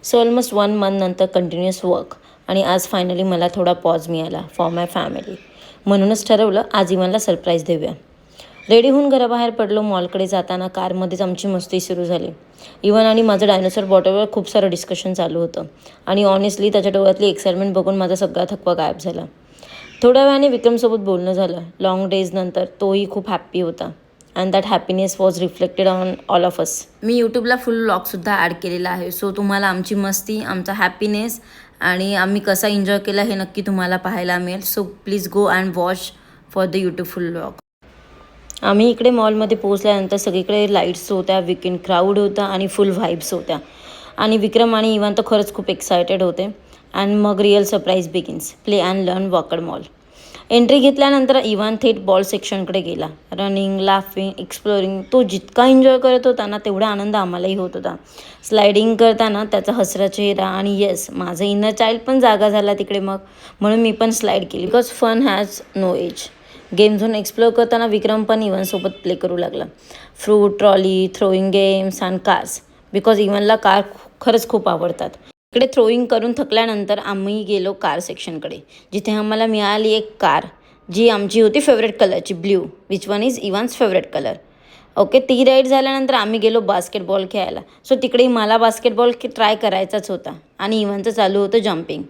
So almost 1 month नंतर continuous work आणि आज फायनली मला थोडा पॉज मिळाला फॉर माय फॅमिली. म्हणूनच ठरवलं आज इव्हनला सरप्राईज देऊया. रेडी होऊन घराबाहेर पडलो. मॉलकडे जाताना कारमध्येच आमची मस्ती सुरू झाली. इव्हन आणि माझं डायनोसॉर बॉटलवर खूप सारं डिस्कशन चालू होतं आणि ऑनेस्टली त्याच्या डोळ्यातली एक्साइटमेंट बघून माझा सगळा थकवा गायब झाला. थोड्या वेळाने विक्रमसोबत बोलणं झालं. लाँग डेज नंतर तोही खूप हॅप्पी होता and that happiness was reflected on all of us. मी यूट्यूबला फुल व्लॉगसुद्धा ॲड केलेला आहे. सो तुम्हाला आमची मस्ती, आमचा हॅपीनेस आणि आम्ही कसा एन्जॉय केला हे नक्की तुम्हाला पाहायला मिळेल. So please go and watch for the YouTube full vlog. आम्ही इकडे मॉलमध्ये पोहोचल्यानंतर सगळीकडे लाईट्स होत्या, वीकेंड क्राऊड होता आणि फुल व्हाईब्स होत्या आणि विक्रम आणि इव्हन तर खरंच खूप एक्सायटेड होते. अँड मग real surprise begins. Play and learn walked mall. Entry घेतल्यानंतर इव्हन थेट बॉल सेक्शनकडे गेला. Running, laughing, exploring. तो जितका एन्जॉय करत होता ना तेवढा आनंद आम्हालाही होत होता. स्लायडिंग करताना त्याचा हसरा चेहरा आणि येस, माझं इनर चाइल्ड पण जागा झाला तिकडे. मग म्हणून मी पण स्लाईड केली. Because fun has no age. Game zone explore करताना विक्रम पण इव्हनसोबत प्ले करू लागला. Fruit, trolley, throwing games and cars. Because इव्हनला कार खरंच खूप आवडतात. इकडे थ्रोईंग करून थकल्यानंतर आम्ही गेलो कार सेक्शनकडे, जिथे आम्हाला मिळाली एक कार जी आमची होती फेवरेट कलरची, blue, which one is Evan's favourite colour. Okay, ती राईड झाल्यानंतर आम्ही गेलो बास्केटबॉल खेळायला. सो तिकडे मला बास्केटबॉल ट्राय करायचाच होता आणि इव्हनचं चालू होतं जम्पिंग.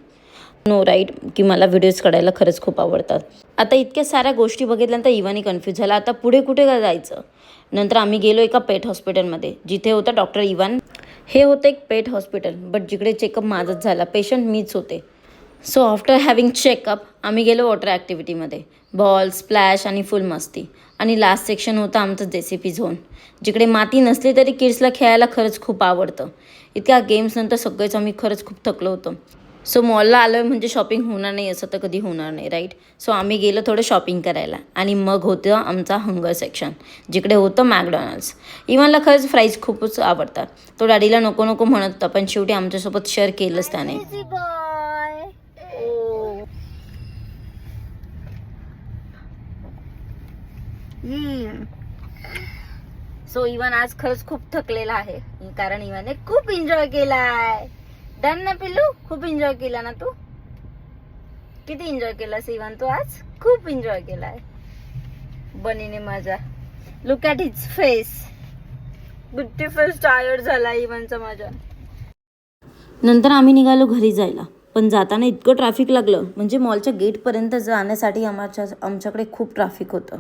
नो राईट की मला व्हिडिओज काढायला खरंच खूप आवडतात. आता इतक्या साऱ्या गोष्टी बघितल्यानंतर इव्हनही कन्फ्यूज झाला. आता पुढे कुठे का जायचं. नंतर आम्ही गेलो एका पेट हॉस्पिटलमध्ये, जिथे होता डॉक्टर इव्हन. हे होतं एक पेट हॉस्पिटल, बट जिकडे चेकअप माझंच झाला. पेशंट मीच होते. सो आफ्टर हॅव्हिंग चेकअप आम्ही गेलो वॉटर ॲक्टिव्हिटीमध्ये. बॉल, स्प्लॅश आणि फुल मस्ती. आणि लास्ट सेक्शन होतं आमचं JCP झोन, जिकडे माती नसली तरी किड्सला खेळायला खरंच खूप आवडतं. इतक्या गेम्सनंतर सगळेच आम्ही खरंच खूप थकलो होतो. सो मॉलला आलो आहे म्हणजे शॉपिंग होणार नाही असं तर कधी होणार नाही, राईट. सो आम्ही गेलो थोडं शॉपिंग करायला आणि मग होतं आमचा हंगर सेक्शन, जिकडे होतं मॅकडॉनल्ड्स. इव्हनला खरंच फ्राईज खूपच आवडतात. तो डॅडीला नको नको म्हणत होता, पण शेवटी आमच्यासोबत शेअर केलंच त्याने. सो इव्हन आज खरंच खूप थकलेला आहे, कारण इव्हनने खूप एन्जॉय केलाय. डन ना पिल्लू, खूप एन्जॉय केला ना तू. किती एन्जॉय केलास इव्हन तू आज. खूप एन्जॉय केलाय बनीने माझा. Look at his face. Beautiful tired झाला इव्हनचा माझा. नंतर आम्ही निघालो घरी जायला, पण जाताना इतकं ट्रॅफिक लागलं. म्हणजे मॉलच्या गेटपर्यंत जाण्यासाठी आमच्याकडे खूप ट्रॅफिक होतं.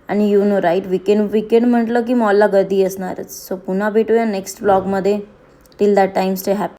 आणि यू नो राईट, विकेंड म्हटलं की मॉलला गर्दी असणारच. सो पुन्हा भेटूया नेक्स्ट व्लॉगमध्ये. Till that time stay happy.